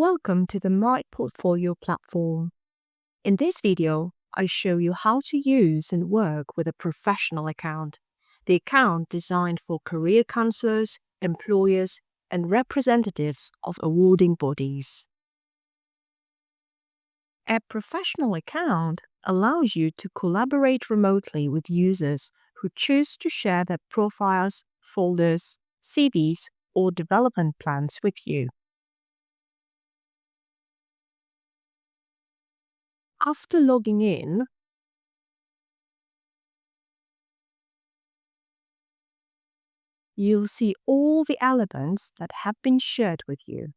Welcome to the My Portfolio platform. In this video, I show you how to use and work with a professional account, the account designed for career counselors, employers, and representatives of awarding bodies. A professional account allows you to collaborate remotely with users who choose to share their profiles, folders, CVs, or development plans with you. After logging in, you'll see all the elements that have been shared with you.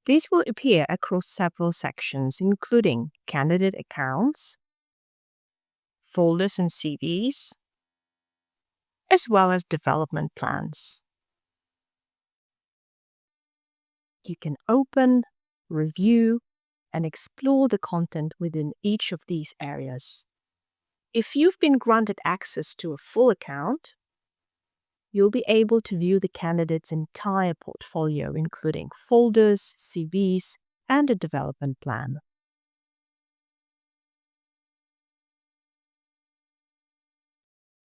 These will appear across several sections, including candidate accounts, folders and CVs, as well as development plans. You can open, review, and explore the content within each of these areas. If you've been granted access to a full account, you'll be able to view the candidate's entire portfolio, including folders, CVs, and a development plan.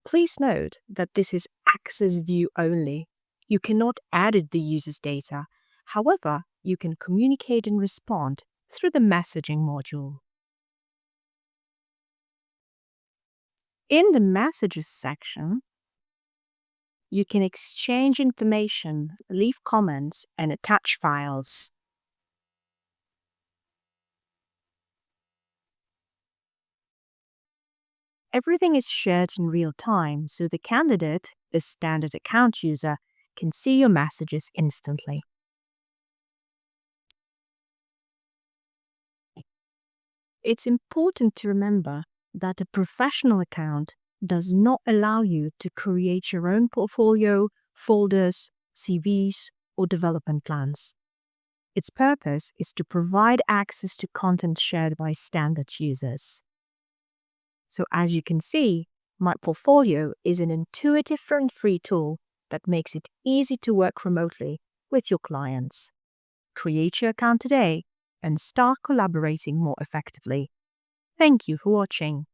Please note that this is access view only. You cannot edit the user's data. However, you can communicate and respond through the messaging module. In the Messages section, you can exchange information, leave comments, and attach files. Everything is shared in real time, so the candidate, the standard account user, can see your messages instantly. It's important to remember that a professional account does not allow you to create your own portfolio, folders, CVs, or development plans. Its purpose is to provide access to content shared by standard users. So as you can see, My Portfolio is an intuitive and free tool that makes it easy to work remotely with your clients. Create your account today and start collaborating more effectively. Thank you for watching.